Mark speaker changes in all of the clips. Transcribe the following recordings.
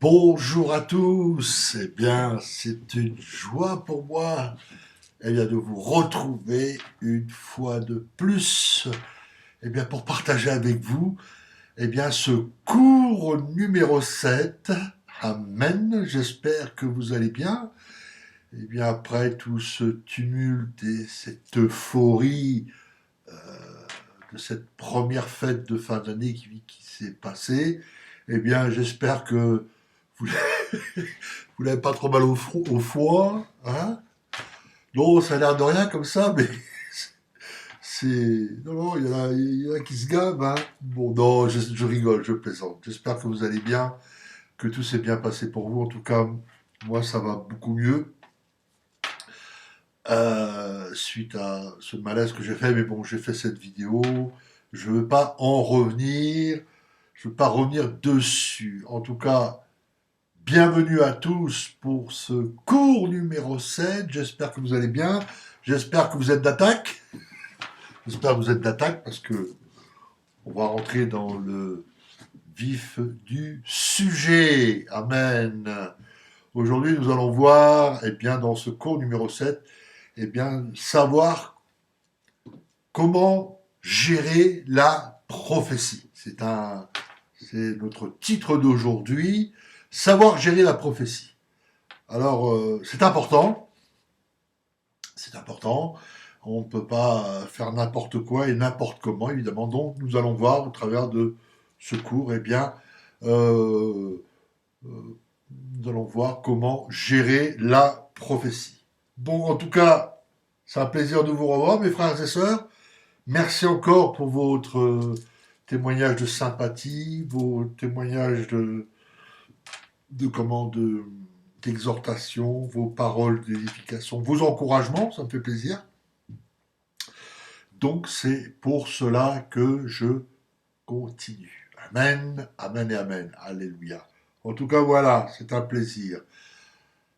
Speaker 1: Bonjour à tous, eh bien c'est une joie pour moi de vous retrouver une fois de plus pour partager avec vous ce cours numéro 7. Amen, j'espère que vous allez bien. Après tout ce tumulte et cette euphorie de cette première fête de fin d'année qui s'est passée, j'espère que vous vous n'avez pas trop mal au foie, hein? Non, ça a l'air de rien comme ça, mais c'est... Non, non, il y en a qui se gavent, hein? Bon, non, je rigole, je plaisante. J'espère que vous allez bien, que tout s'est bien passé pour vous. En tout cas, moi, ça va beaucoup mieux. Suite à ce malaise que j'ai fait, mais bon, j'ai fait cette vidéo. Je ne veux pas en revenir. Je ne veux pas revenir dessus. En tout cas, bienvenue à tous pour ce cours numéro 7. J'espère que vous allez bien. J'espère que vous êtes d'attaque. J'espère que vous êtes d'attaque parce que on va rentrer dans le vif du sujet. Amen. Aujourd'hui, nous allons voir, dans ce cours numéro 7, savoir comment gérer la prophétie. C'est notre titre d'aujourd'hui. Savoir gérer la prophétie. Alors, c'est important. C'est important. On ne peut pas faire n'importe quoi et n'importe comment, évidemment. Donc, nous allons voir au travers de ce cours, euh, nous allons voir comment gérer la prophétie. Bon, en tout cas, c'est un plaisir de vous revoir, mes frères et sœurs. Merci encore pour votre témoignage de sympathie, vos témoignages de d'exhortation, vos paroles d'édification, vos encouragements, ça me fait plaisir. Donc c'est pour cela que je continue. Amen, amen et amen. Alléluia. En tout cas, voilà, c'est un plaisir.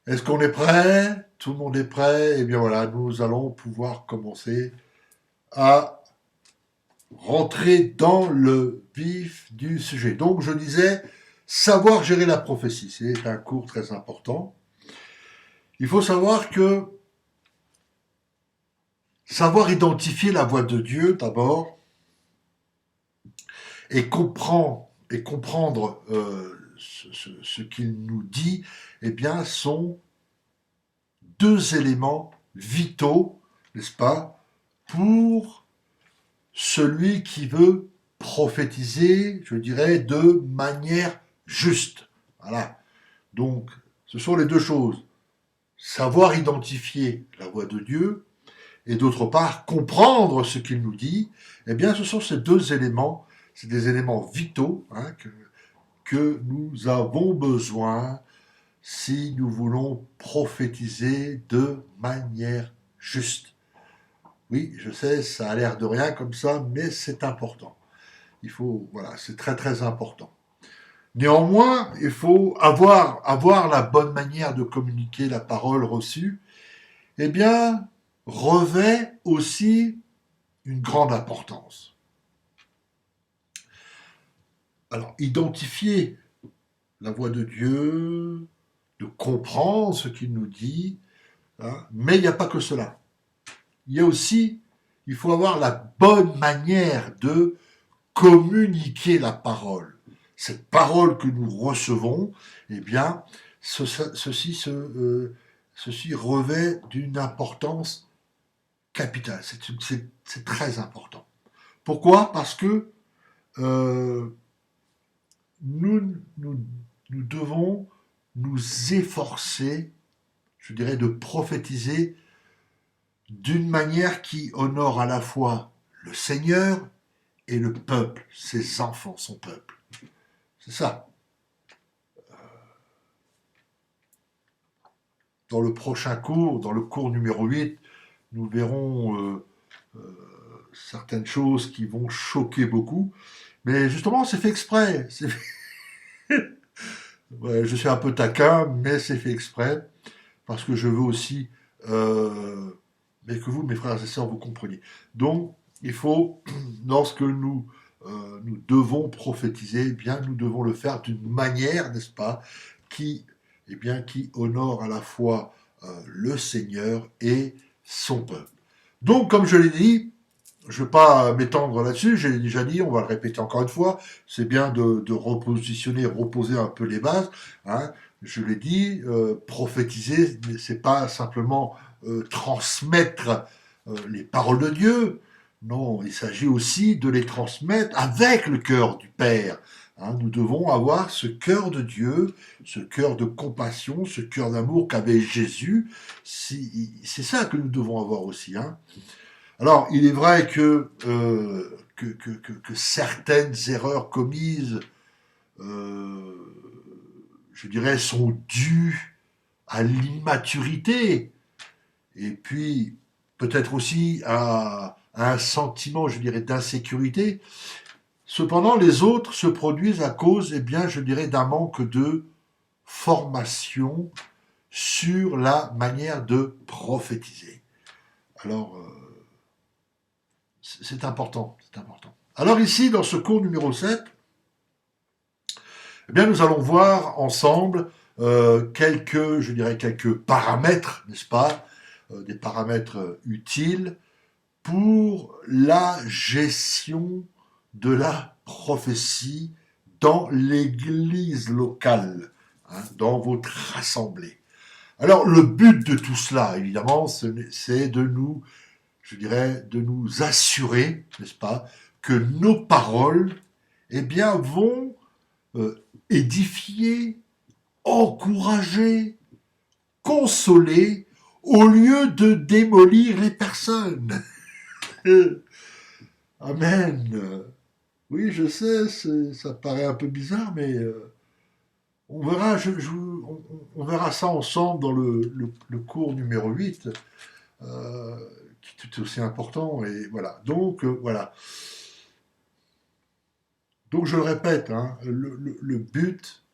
Speaker 1: Est-ce qu'on est prêt? Tout le monde est prêt? Eh bien voilà, nous allons pouvoir commencer à rentrer dans le vif du sujet. Donc je disais, savoir gérer la prophétie, c'est un cours très important. Il faut savoir que savoir identifier la voix de Dieu d'abord et comprendre ce qu'il nous dit, sont deux éléments vitaux, n'est-ce pas, pour celui qui veut prophétiser, je dirais, de manière juste. Voilà. Donc, ce sont les deux choses. Savoir identifier la voix de Dieu et d'autre part, comprendre ce qu'il nous dit, ce sont ces deux éléments, c'est des éléments vitaux que nous avons besoin si nous voulons prophétiser de manière juste. Oui, je sais, ça a l'air de rien comme ça, mais c'est important. Voilà, c'est très très important. Néanmoins, il faut avoir la bonne manière de communiquer la parole reçue, revêt aussi une grande importance. Alors, identifier la voix de Dieu, de comprendre ce qu'il nous dit, hein, mais il n'y a pas que cela. Il y a aussi, il faut avoir la bonne manière de communiquer la parole. Cette parole que nous recevons, ceci revêt d'une importance capitale. C'est très important. Pourquoi? Parce que nous devons nous efforcer, je dirais, de prophétiser d'une manière qui honore à la fois le Seigneur et le peuple, ses enfants, son peuple. C'est ça. Dans le prochain cours, dans le cours numéro 8, nous verrons certaines choses qui vont choquer beaucoup. Mais justement, c'est fait exprès. Ouais, je suis un peu taquin, mais c'est fait exprès. Parce que je veux aussi que vous, mes frères et sœurs, vous compreniez. Donc, il faut, lorsque nous nous devons prophétiser, eh bien, nous devons le faire d'une manière, n'est-ce pas, qui, eh bien, qui honore à la fois le Seigneur et son peuple. Donc, comme je l'ai dit, je ne vais pas m'étendre là-dessus, j'ai déjà dit, on va le répéter encore une fois, c'est bien de repositionner, reposer un peu les bases. Hein. Je l'ai dit, prophétiser, c'est pas simplement transmettre les paroles de Dieu. Non, il s'agit aussi de les transmettre avec le cœur du Père. Hein, nous devons avoir ce cœur de Dieu, ce cœur de compassion, ce cœur d'amour qu'avait Jésus. C'est ça que nous devons avoir aussi. Hein. Alors, il est vrai que certaines erreurs commises, euh, je dirais, sont dues à l'immaturité et puis peut-être aussi à un sentiment, je dirais, d'insécurité. Cependant, les autres se produisent à cause, eh bien, je dirais, d'un manque de formation sur la manière de prophétiser. Alors, c'est important, c'est important. Alors ici, dans ce cours numéro 7, eh bien, nous allons voir ensemble quelques, je dirais, quelques paramètres, n'est-ce pas, des paramètres utiles pour la gestion de la prophétie dans l'église locale, hein, dans votre assemblée. Alors, le but de tout cela, évidemment, c'est de nous, je dirais, de nous assurer, n'est-ce pas, que nos paroles, eh bien, vont édifier, encourager, consoler, au lieu de démolir les personnes. Amen. Oui, je sais, ça paraît un peu bizarre, mais on verra, on verra ça ensemble dans le cours numéro 8, euh, qui est tout aussi important. Et voilà. Donc, voilà. Donc, je le répète, hein, le but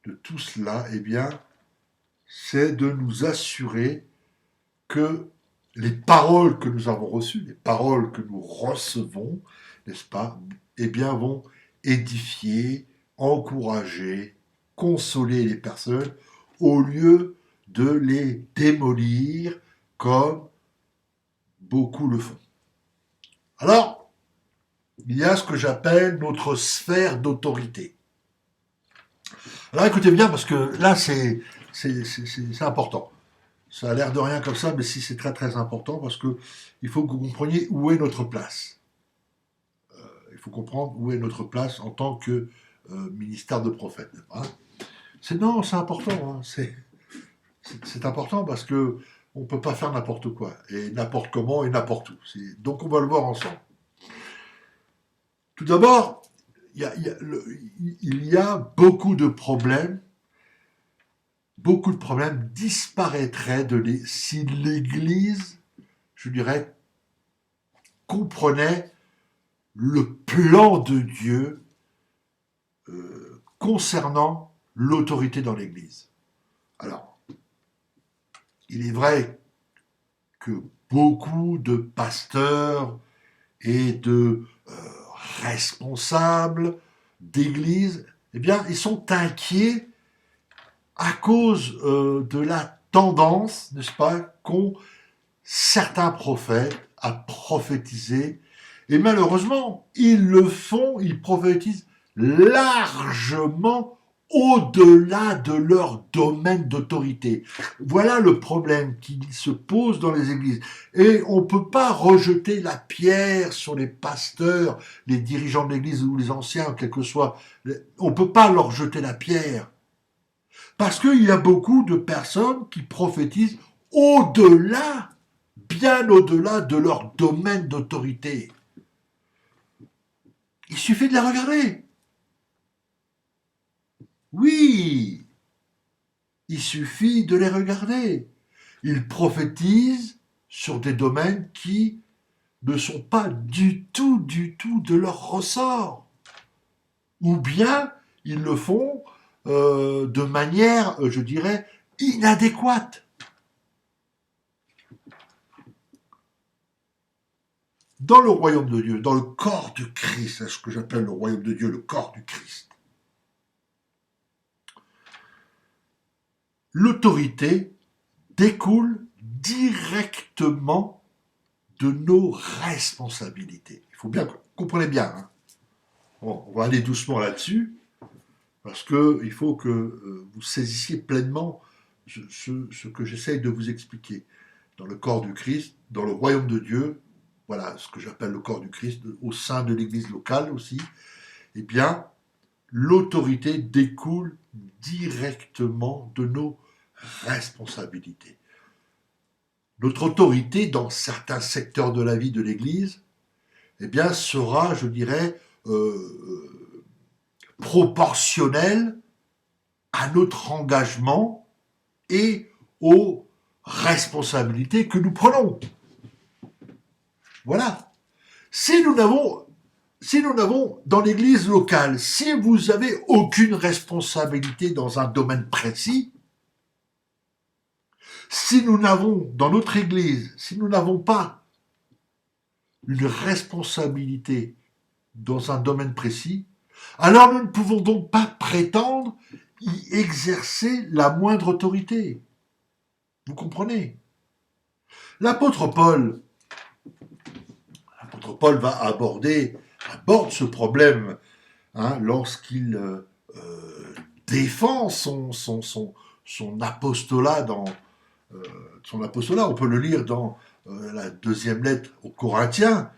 Speaker 1: de tout cela, eh bien, c'est de nous assurer que les paroles que nous avons reçues, les paroles que nous recevons, n'est-ce pas, eh bien, vont édifier, encourager, consoler les personnes, au lieu de les démolir comme beaucoup le font. Alors, il y a ce que j'appelle notre sphère d'autorité. Alors écoutez bien, parce que là, c'est important. Ça a l'air de rien comme ça, mais si c'est très très important, parce que il faut que vous compreniez où est notre place. Il faut comprendre où est notre place en tant que ministère de prophète. Hein. Non, c'est important. Hein. C'est important parce que on peut pas faire n'importe quoi et n'importe comment et n'importe où. Donc on va le voir ensemble. Tout d'abord, il y a beaucoup de problèmes. Beaucoup de problèmes disparaîtraient si l'Église, je dirais, comprenait le plan de Dieu concernant l'autorité dans l'Église. Alors, il est vrai que beaucoup de pasteurs et de responsables d'Église, eh bien, ils sont inquiets à cause de la tendance, n'est-ce pas, qu'ont certains prophètes à prophétiser. Et malheureusement, ils le font, ils prophétisent largement au-delà de leur domaine d'autorité. Voilà le problème qui se pose dans les églises. Et on ne peut pas rejeter la pierre sur les pasteurs, les dirigeants de l'église ou les anciens, quel que soit. On ne peut pas leur jeter la pierre. Parce qu'il y a beaucoup de personnes qui prophétisent au-delà, bien au-delà de leur domaine d'autorité. Il suffit de les regarder. Oui, il suffit de les regarder. Ils prophétisent sur des domaines qui ne sont pas du tout de leur ressort. Ou bien ils le font de manière, je dirais, inadéquate. dans le royaume de Dieu, dans le corps du Christ, c'est ce que j'appelle le royaume de Dieu, le corps du Christ, l'autorité découle directement de nos responsabilités. Il faut bien, comprenez bien, hein. Bon, on va aller doucement là-dessus, parce qu'il faut que vous saisissiez pleinement ce que j'essaye de vous expliquer. Dans le corps du Christ, dans le royaume de Dieu, voilà ce que j'appelle le corps du Christ, au sein de l'église locale aussi, eh bien, l'autorité découle directement de nos responsabilités. Notre autorité dans certains secteurs de la vie de l'église, eh bien, sera, je dirais, proportionnelle à notre engagement et aux responsabilités que nous prenons. Voilà. Si nous n'avons dans l'église locale, si vous avez aucune responsabilité dans un domaine précis, si nous n'avons, dans notre église, si nous n'avons pas une responsabilité dans un domaine précis, alors nous ne pouvons donc pas prétendre y exercer la moindre autorité. Vous comprenez ? L'apôtre Paul aborde ce problème lorsqu'il défend son apostolat son apostolat. On peut le lire dans la deuxième lettre aux Corinthiens,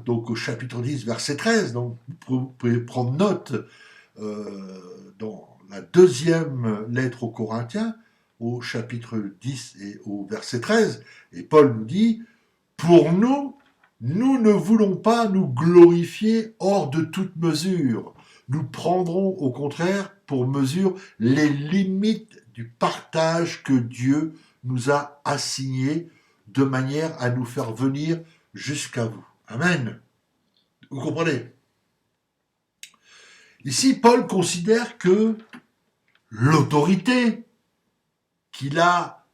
Speaker 1: donc au chapitre 10, verset 13. Donc vous pouvez prendre note dans la deuxième lettre aux Corinthiens, au chapitre 10 et au verset 13. Et Paul nous dit, pour nous ne voulons pas nous glorifier hors de toute mesure. Nous prendrons au contraire pour mesure les limites du partage que Dieu nous a assigné de manière à nous faire venir jusqu'à vous. Amen. Vous comprenez ? Ici, Paul considère que l'autorité qu'il a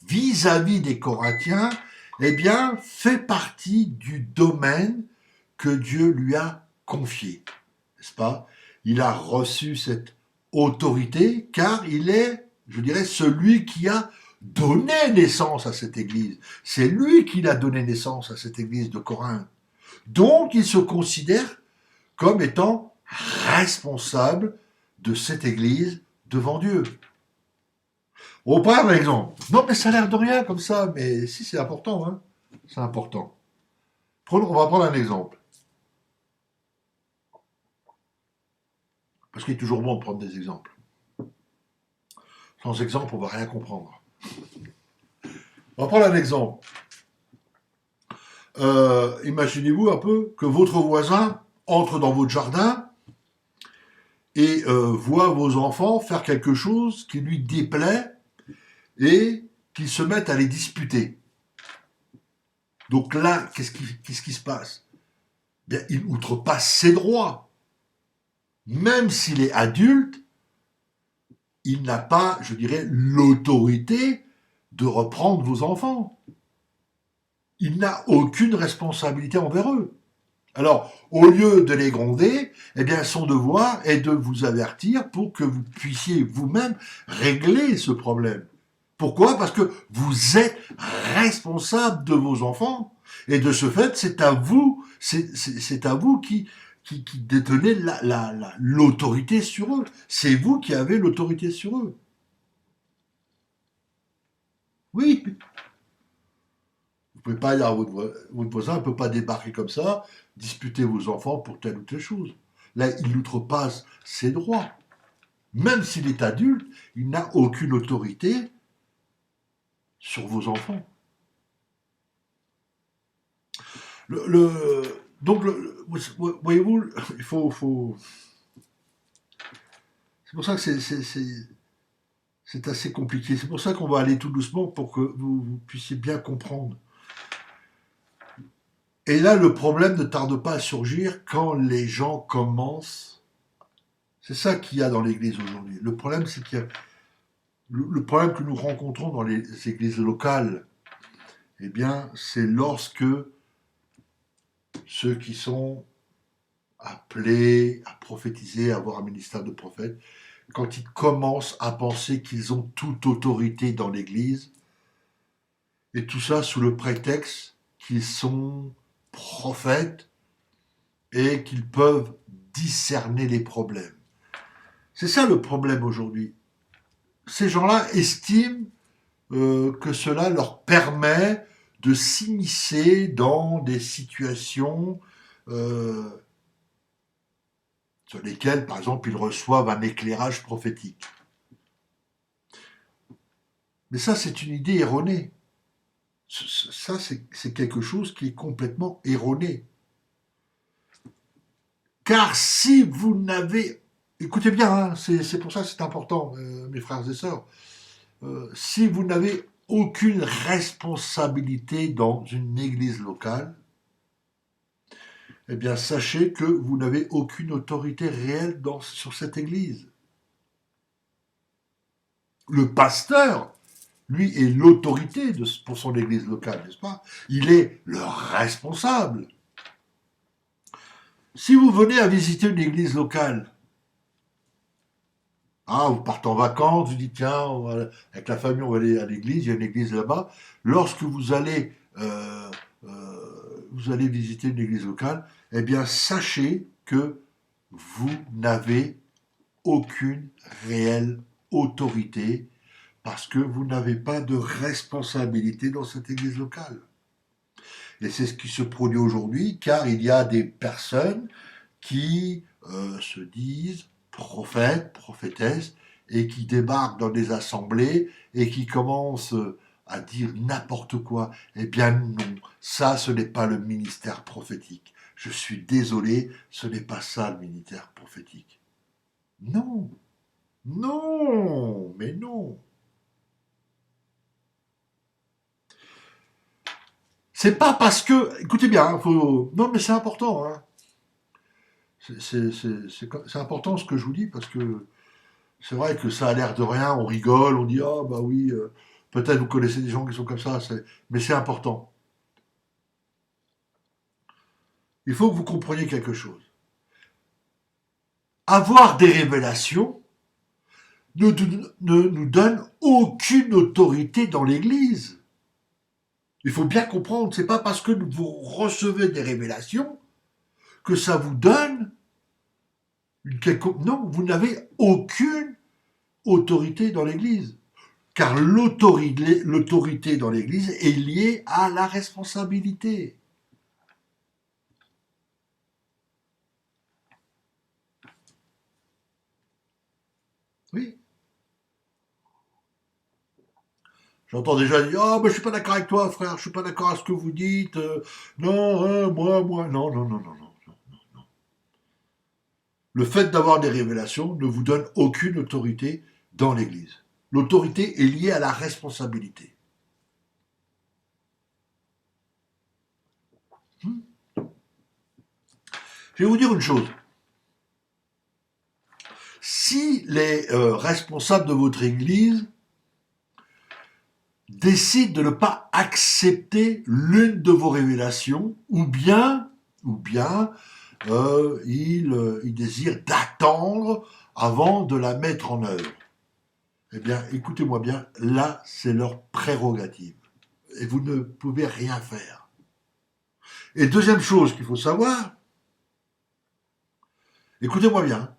Speaker 1: vis-à-vis des Corinthiens, eh bien, fait partie du domaine que Dieu lui a confié. N'est-ce pas ? Il a reçu cette autorité car il est, je dirais, celui qui a donné naissance à cette église. C'est lui qui a donné naissance à cette église de Corinthe. Donc, il se considère comme étant responsable de cette église devant Dieu. On prend un exemple. Non, mais ça a l'air de rien comme ça, mais si, c'est important, hein. C'est important. On va prendre un exemple. Parce qu'il est toujours bon de prendre des exemples. Sans exemple, on ne va rien comprendre. On va prendre un exemple. Imaginez-vous un peu que votre voisin entre dans votre jardin et voit vos enfants faire quelque chose qui lui déplaît et qu'ils se mettent à les disputer. Donc là, qu'est-ce qui se passe ? Bien, il outrepasse ses droits. Même s'il est adulte, il n'a pas, je dirais, l'autorité de reprendre vos enfants. Il n'a aucune responsabilité envers eux. Alors, au lieu de les gronder, eh bien, son devoir est de vous avertir pour que vous puissiez vous-même régler ce problème. Pourquoi ? Parce que vous êtes responsable de vos enfants. Et de ce fait, c'est à vous qui détenez l'autorité sur eux. C'est vous qui avez l'autorité sur eux. Oui. Vous pouvez pas dire à votre voisin ne peut pas débarquer comme ça, disputer vos enfants pour telle ou telle chose. Là, il outrepasse ses droits. Même s'il est adulte, il n'a aucune autorité sur vos enfants. Donc, voyez-vous, il faut. C'est pour ça que c'est assez compliqué. C'est pour ça qu'on va aller tout doucement pour que vous puissiez bien comprendre. Et là, le problème ne tarde pas à surgir quand les gens commencent. C'est ça qu'il y a dans l'Église aujourd'hui. Le problème, c'est qu'il y a le problème que nous rencontrons dans les églises locales. Eh bien, c'est lorsque ceux qui sont appelés à prophétiser, à avoir un ministère de prophète, quand ils commencent à penser qu'ils ont toute autorité dans l'Église, et tout ça sous le prétexte qu'ils sont prophètes et qu'ils peuvent discerner les problèmes. C'est ça le problème aujourd'hui. Ces gens-là estiment que cela leur permet de s'immiscer dans des situations euh, sur lesquelles, par exemple, ils reçoivent un éclairage prophétique. Mais ça, c'est une idée erronée. Ça, c'est quelque chose qui est complètement erroné. Car si vous n'avez... Écoutez bien, hein, c'est pour ça que c'est important, mes frères et sœurs. Si vous n'avez aucune responsabilité dans une église locale, eh bien, sachez que vous n'avez aucune autorité réelle sur cette église. Le pasteur, lui, est l'autorité pour son église locale, n'est-ce pas? Il est le responsable. Si vous venez à visiter une église locale, vous partez en vacances, vous dites tiens, avec la famille on va aller à l'église, il y a une église là-bas. Lorsque vous allez visiter une église locale, eh bien sachez que vous n'avez aucune réelle autorité parce que vous n'avez pas de responsabilité dans cette église locale. Et c'est ce qui se produit aujourd'hui, car il y a des personnes qui se disent prophètes, prophétesses, et qui débarquent dans des assemblées et qui commencent à dire n'importe quoi. Eh bien non, ça ce n'est pas le ministère prophétique. Je suis désolé, ce n'est pas ça le ministère prophétique. Non, non, mais non. C'est pas parce que, écoutez bien, non mais c'est important, hein. C'est important ce que je vous dis parce que c'est vrai que ça a l'air de rien, on rigole, on dit ah bah oui, peut-être vous connaissez des gens qui sont comme ça, mais c'est important. Il faut que vous compreniez quelque chose. Avoir des révélations ne nous donne aucune autorité dans l'Église. Il faut bien comprendre, c'est pas parce que vous recevez des révélations que ça vous donne une quelconque... Non, vous n'avez aucune autorité dans l'Église. Car l'autorité dans l'Église est liée à la responsabilité. Oui. J'entends déjà dire oh, mais je suis pas d'accord avec toi, frère, je suis pas d'accord avec ce que vous dites. Non, moi. Non, non, non, non, non. Le fait d'avoir des révélations ne vous donne aucune autorité dans l'Église. L'autorité est liée à la responsabilité. Je vais vous dire une chose. Si les responsables de votre Église décident de ne pas accepter l'une de vos révélations, ou bien ils désirent d'attendre avant de la mettre en œuvre. Eh bien, écoutez-moi bien, là, c'est leur prérogative. Et vous ne pouvez rien faire. Et deuxième chose qu'il faut savoir, écoutez-moi bien,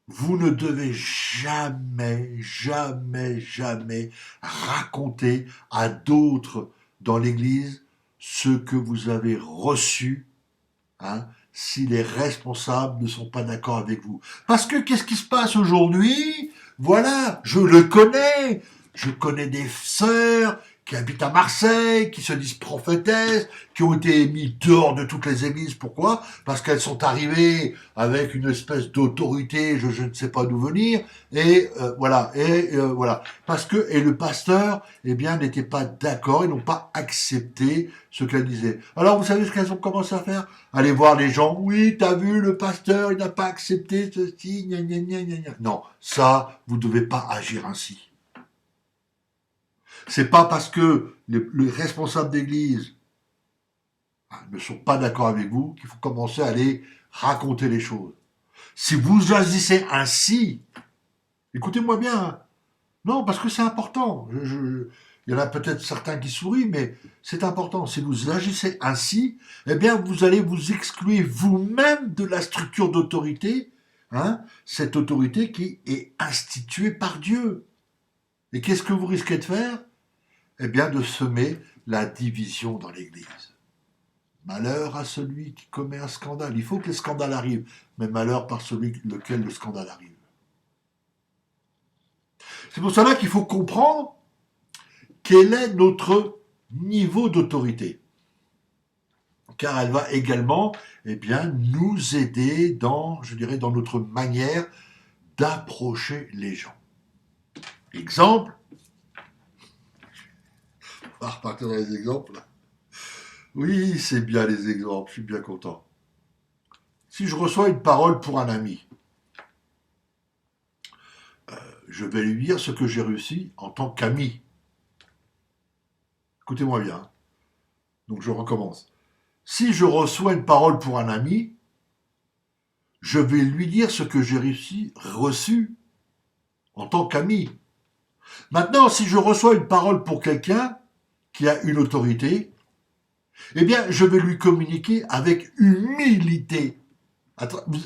Speaker 1: vous ne devez jamais, jamais, jamais raconter à d'autres dans l'Église ce que vous avez reçu, hein, si les responsables ne sont pas d'accord avec vous. Parce que qu'est-ce qui se passe aujourd'hui? Voilà, je connais des sœurs qui habitent à Marseille, qui se disent prophétesses, qui ont été mis dehors de toutes les églises. Pourquoi? Parce qu'elles sont arrivées avec une espèce d'autorité, je ne sais pas d'où venir, et voilà. Parce que et le pasteur, eh bien, n'était pas d'accord, ils n'ont pas accepté ce qu'elle disait. Alors, vous savez ce qu'elles ont commencé à faire? Aller voir les gens. Oui, t'as vu, le pasteur, il n'a pas accepté ceci, gna gna gna gna gna. Non, ça, vous devez pas agir ainsi. C'est pas parce que les responsables d'église, ne sont pas d'accord avec vous, qu'il faut commencer à aller raconter les choses. Si vous agissez ainsi, écoutez-moi bien, hein. Non, parce que c'est important. Il y en a peut-être certains qui sourient, mais c'est important. Si vous agissez ainsi, eh bien, vous allez vous exclure vous-même de la structure d'autorité, hein, cette autorité qui est instituée par Dieu. Et qu'est-ce que vous risquez de faire? Eh bien, de semer la division dans l'Église. Malheur à celui qui commet un scandale. Il faut que le scandale arrive, mais malheur par celui lequel le scandale arrive. C'est pour cela qu'il faut comprendre quel est notre niveau d'autorité. Car elle va également nous aider dans, je dirais, dans notre manière d'approcher les gens. Exemple, on va repartir dans les exemples. Oui, c'est bien les exemples, je suis bien content. Si je reçois une parole pour un ami, je vais lui dire ce que j'ai réussi en tant qu'ami. Écoutez-moi bien. Donc je recommence. Si je reçois une parole pour un ami, je vais lui dire ce que j'ai reçu en tant qu'ami. Maintenant, si je reçois une parole pour quelqu'un qui a une autorité, eh bien, je vais lui communiquer avec humilité.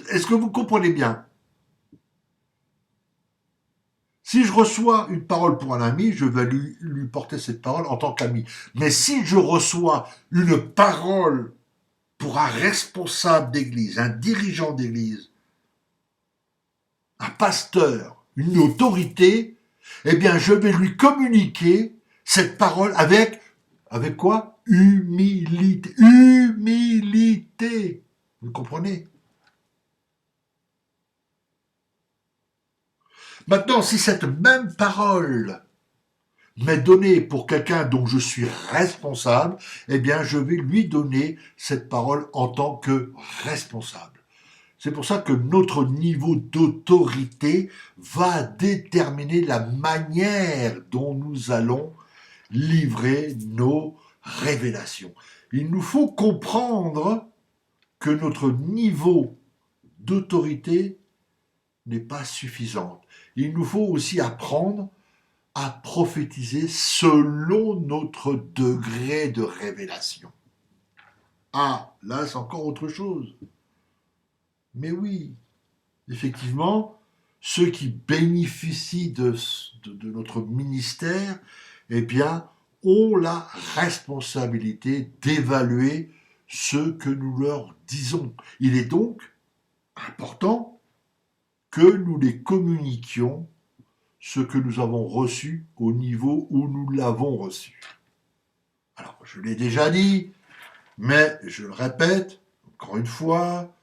Speaker 1: Est-ce que vous comprenez bien? Si je reçois une parole pour un ami, je vais lui porter cette parole en tant qu'ami. Mais si je reçois une parole pour un responsable d'église, un dirigeant d'église, un pasteur, une autorité, eh bien, je vais lui communiquer cette parole avec quoi? Humilité. Humilité. Vous comprenez? Maintenant, si cette même parole m'est donnée pour quelqu'un dont je suis responsable, eh bien, je vais lui donner cette parole en tant que responsable. C'est pour ça que notre niveau d'autorité va déterminer la manière dont nous allons livrer nos révélations. Il nous faut comprendre que notre niveau d'autorité n'est pas suffisant. Il nous faut aussi apprendre à prophétiser selon notre degré de révélation. Ah, là, c'est encore autre chose. Mais oui, effectivement, ceux qui bénéficient de notre ministère, eh bien, ont la responsabilité d'évaluer ce que nous leur disons. Il est donc important que nous les communiquions ce que nous avons reçu au niveau où nous l'avons reçu. Alors, je l'ai déjà dit, mais je le répète, encore une fois,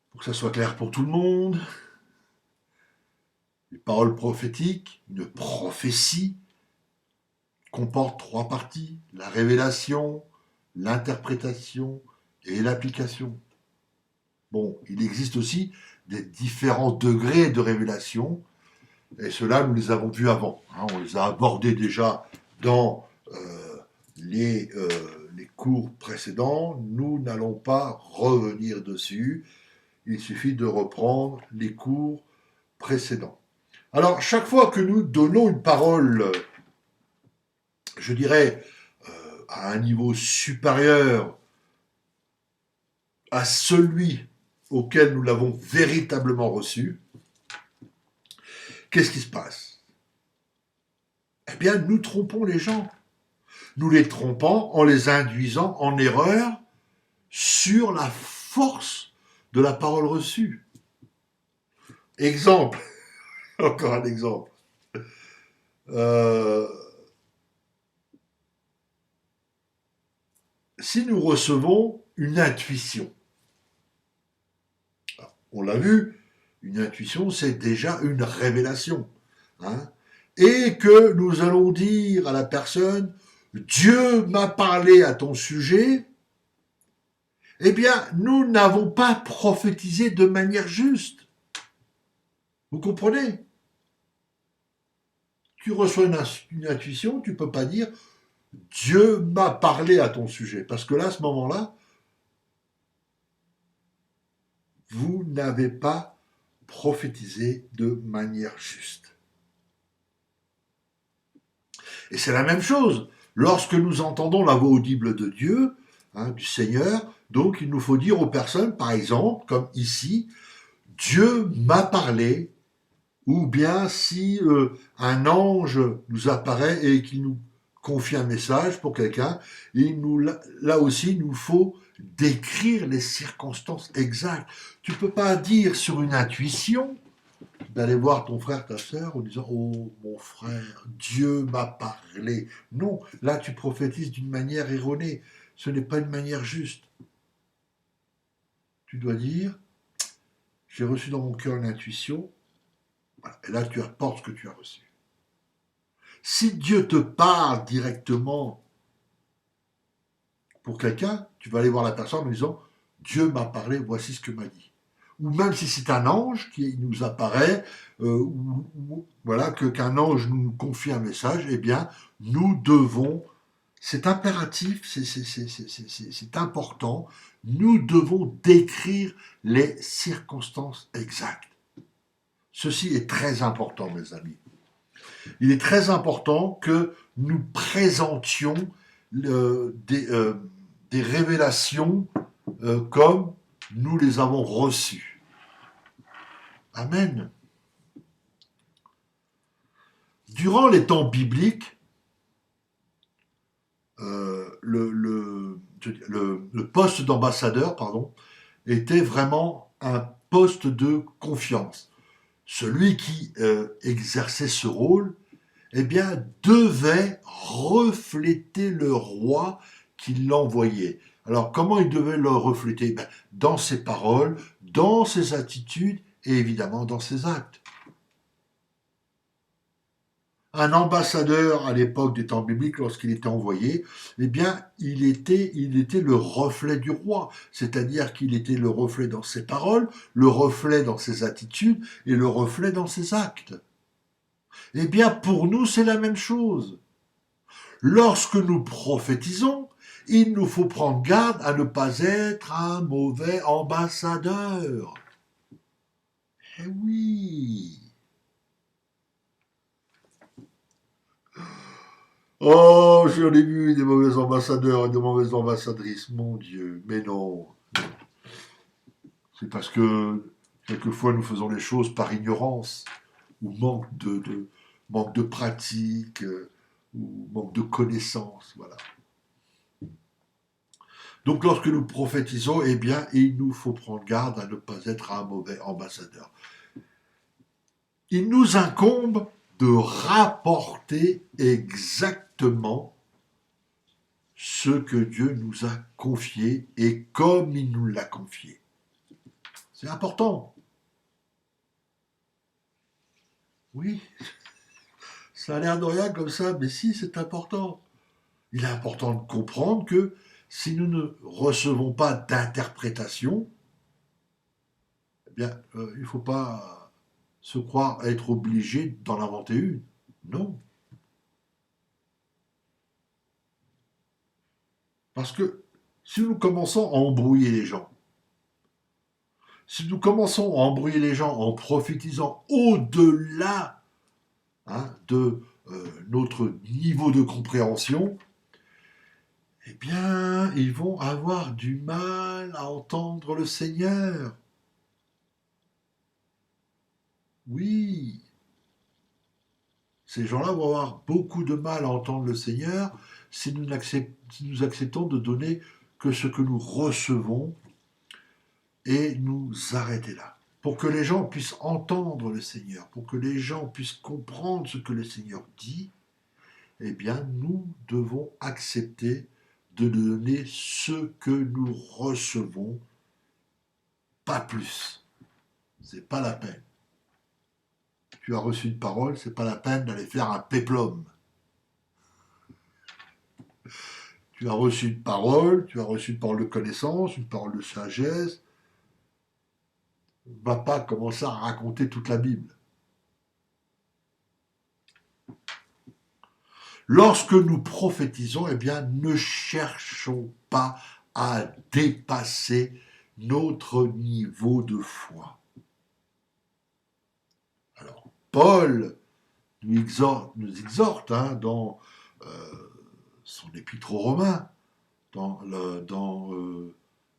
Speaker 1: pour que ça soit clair pour tout le monde, les paroles prophétiques, une prophétie, comporte 3 parties, la révélation, l'interprétation et l'application. Bon, il existe aussi des différents degrés de révélation, et cela, nous les avons vus avant. On les a abordés déjà dans les cours précédents. Nous n'allons pas revenir dessus. Il suffit de reprendre les cours précédents. Alors, chaque fois que nous donnons une parole, je dirais, à un niveau supérieur à celui auquel nous l'avons véritablement reçu, qu'est-ce qui se passe? Eh bien, nous trompons les gens. Nous les trompons en les induisant en erreur sur la force de la parole reçue. Exemple, encore un exemple. Si nous recevons une intuition, on l'a vu, une intuition, c'est déjà une révélation. Hein, et que nous allons dire à la personne, Dieu m'a parlé à ton sujet, eh bien, nous n'avons pas prophétisé de manière juste. Vous comprenez? Tu reçois une intuition, tu ne peux pas dire Dieu m'a parlé à ton sujet. Parce que là, à ce moment-là, vous n'avez pas prophétisé de manière juste. Et c'est la même chose. Lorsque nous entendons la voix audible de Dieu, du Seigneur, donc il nous faut dire aux personnes, par exemple, comme ici, Dieu m'a parlé, ou bien si un ange nous apparaît et qu'il nous confie un message pour quelqu'un, là aussi, il nous faut décrire les circonstances exactes. Tu ne peux pas dire sur une intuition d'aller voir ton frère, ta sœur, en disant «Oh, mon frère, Dieu m'a parlé». Non, là, tu prophétises d'une manière erronée. Ce n'est pas une manière juste. Tu dois dire «J'ai reçu dans mon cœur une intuition». Voilà. Et là, tu apportes ce que tu as reçu. Si Dieu te parle directement pour quelqu'un, tu vas aller voir la personne en disant Dieu m'a parlé, voici ce que m'a dit. Ou même si c'est un ange qui nous apparaît, voilà, qu'un ange nous confie un message, eh bien, nous devons, c'est impératif, c'est important, nous devons décrire les circonstances exactes. Ceci est très important, mes amis. Il est très important que nous présentions des révélations comme nous les avons reçues. Amen. Durant les temps bibliques, le poste d'ambassadeur, pardon, était vraiment un poste de confiance. Celui qui exerçait ce rôle, eh bien, devait refléter le roi qui l'envoyait. Alors, comment il devait le refléter? Dans ses paroles, dans ses attitudes et évidemment dans ses actes. Un ambassadeur à l'époque des temps bibliques, lorsqu'il était envoyé, eh bien, il était le reflet du roi. C'est-à-dire qu'il était le reflet dans ses paroles, le reflet dans ses attitudes et le reflet dans ses actes. Eh bien, pour nous, c'est la même chose. Lorsque nous prophétisons, il nous faut prendre garde à ne pas être un mauvais ambassadeur. Eh oui. Oh, j'en ai vu des mauvais ambassadeurs et des mauvaises ambassadrices, mon Dieu. Mais non. C'est parce que quelquefois nous faisons les choses par ignorance ou manque de pratique ou manque de connaissances. Voilà. Donc lorsque nous prophétisons, eh bien, il nous faut prendre garde à ne pas être un mauvais ambassadeur. Il nous incombe de rapporter exactement ce que Dieu nous a confié et comme il nous l'a confié. C'est important. Oui, ça a l'air de rien comme ça, mais si, c'est important. Il est important de comprendre que si nous ne recevons pas d'interprétation, eh bien, il ne faut pas se croire être obligé d'en inventer une. Non. Parce que si nous commençons à embrouiller les gens, si nous commençons à embrouiller les gens en prophétisant au-delà de notre niveau de compréhension, eh bien, ils vont avoir du mal à entendre le Seigneur. Oui, ces gens-là vont avoir beaucoup de mal à entendre le Seigneur si nous acceptons de donner que ce que nous recevons et nous arrêter là. Pour que les gens puissent entendre le Seigneur, pour que les gens puissent comprendre ce que le Seigneur dit, eh bien, nous devons accepter de donner ce que nous recevons, pas plus. C'est pas la peine. Tu as reçu une parole, c'est pas la peine d'aller faire un péplum. Tu as reçu une parole de connaissance, une parole de sagesse. Va pas commencer à raconter toute la Bible. lorsque nous prophétisons, eh bien, ne cherchons pas à dépasser notre niveau de foi. Alors, Paul nous exhorte dans son épître aux Romains, dans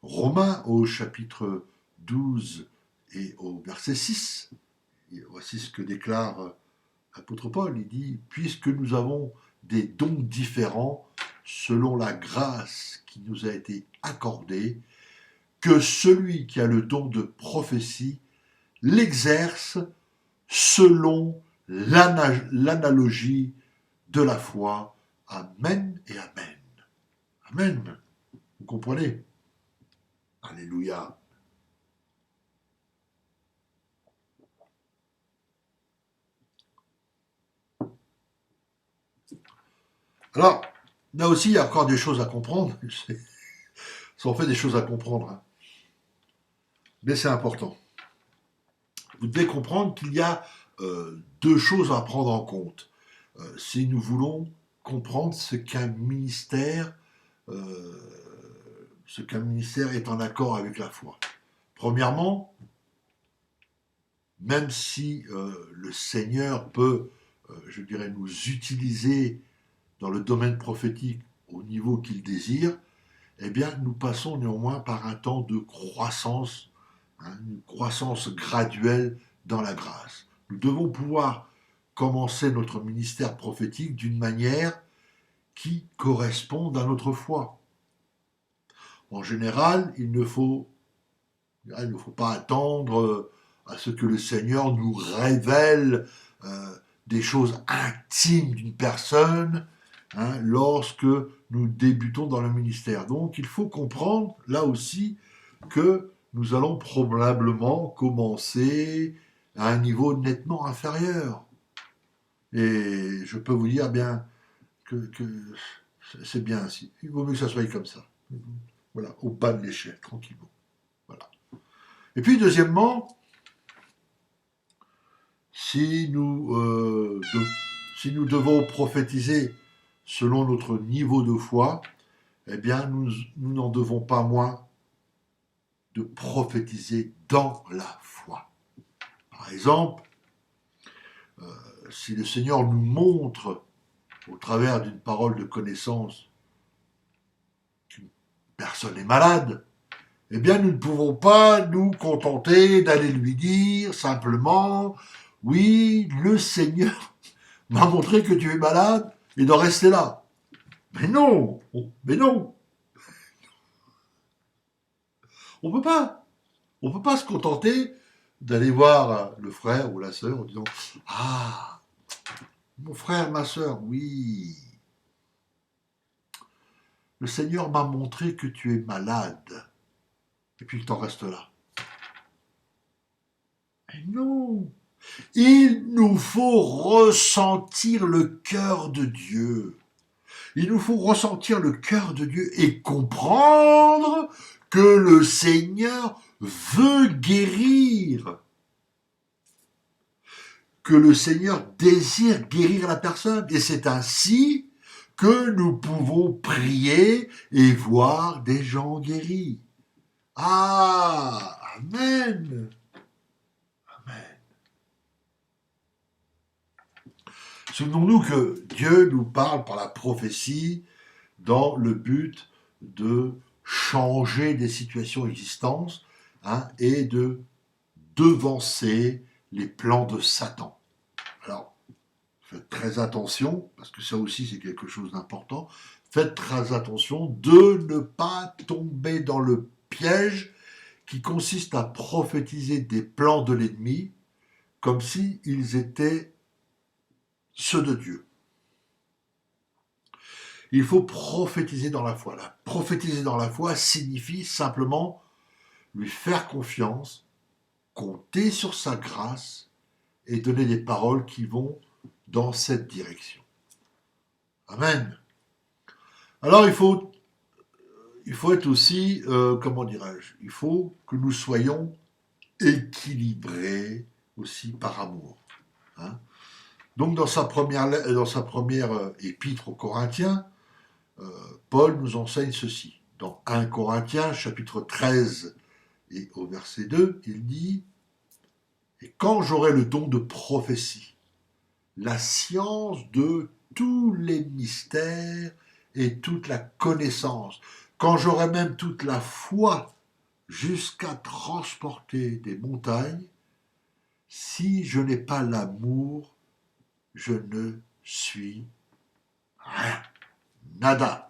Speaker 1: Romains au chapitre 12 et au verset 6. Et voici ce que déclare l'apôtre Paul. Il dit, puisque nous avons des dons différents selon la grâce qui nous a été accordée, que celui qui a le don de prophétie l'exerce selon l'analogie de la foi. Amen et amen. Amen. Vous comprenez? Alléluia. Alors, là aussi, il y a encore des choses à comprendre. Ça en fait des choses à comprendre. Hein. Mais c'est important. Vous devez comprendre qu'il y a deux choses à prendre en compte. Si nous voulons comprendre euh, ce qu'un ministère est en accord avec la foi. Premièrement, même si le Seigneur peut, je dirais, nous utiliser dans le domaine prophétique au niveau qu'il désire, eh bien, nous passons néanmoins par un temps de croissance, une croissance graduelle dans la grâce. Nous devons pouvoir commencer notre ministère prophétique d'une manière qui corresponde à notre foi. En général, il ne faut pas attendre à ce que le Seigneur nous révèle des choses intimes d'une personne lorsque nous débutons dans le ministère. Donc il faut comprendre là aussi que nous allons probablement commencer à un niveau nettement inférieur. Et je peux vous dire bien que c'est bien ainsi. Il vaut mieux que ça soit comme ça. Voilà, au bas de l'échelle, tranquillement. Voilà. Et puis deuxièmement, si nous devons prophétiser selon notre niveau de foi, eh bien, nous n'en devons pas moins de prophétiser dans la foi. Par exemple, si le Seigneur nous montre, au travers d'une parole de connaissance, qu'une personne est malade, eh bien, nous ne pouvons pas nous contenter d'aller lui dire simplement, oui, le Seigneur m'a montré que tu es malade, et d'en rester là. Mais non, mais non, on peut pas. On peut pas se contenter d'aller voir le frère ou la sœur en disant « Ah, mon frère, ma sœur, oui, le Seigneur m'a montré que tu es malade. » Et puis il t'en reste là. Mais non, il nous faut ressentir le cœur de Dieu. Il nous faut ressentir le cœur de Dieu et comprendre que le Seigneur veut guérir. Que le Seigneur désire guérir la personne. Et c'est ainsi que nous pouvons prier et voir des gens guéris. Ah, amen. Amen. Souvenons-nous que Dieu nous parle par la prophétie dans le but de changer des situations existantes et de devancer les plans de Satan. Alors, faites très attention, parce que ça aussi c'est quelque chose d'important, faites très attention de ne pas tomber dans le piège qui consiste à prophétiser des plans de l'ennemi comme s'ils étaient ceux de Dieu. Il faut prophétiser dans la foi. Là, prophétiser dans la foi signifie simplement lui faire confiance, compter sur sa grâce et donner des paroles qui vont dans cette direction. Amen. Alors il faut être aussi, comment dirais-je, il faut que nous soyons équilibrés aussi par amour. Donc dans sa première épître aux Corinthiens, Paul nous enseigne ceci. Dans 1 Corinthiens, chapitre 13 et au verset 2, il dit « Et quand j'aurai le don de prophétie, la science de tous les mystères et toute la connaissance, quand j'aurai même toute la foi jusqu'à transporter des montagnes, si je n'ai pas l'amour, je ne suis rien, nada. »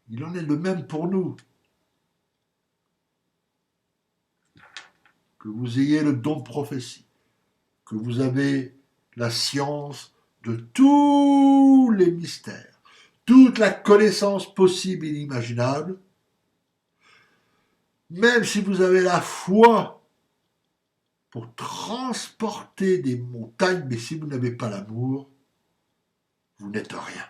Speaker 1: Il en est le même pour nous. Que vous ayez le don de prophétie, que vous avez la science de tous les mystères, toute la connaissance possible et inimaginable, même si vous avez la foi pour transporter des montagnes, mais si vous n'avez pas l'amour, vous n'êtes rien.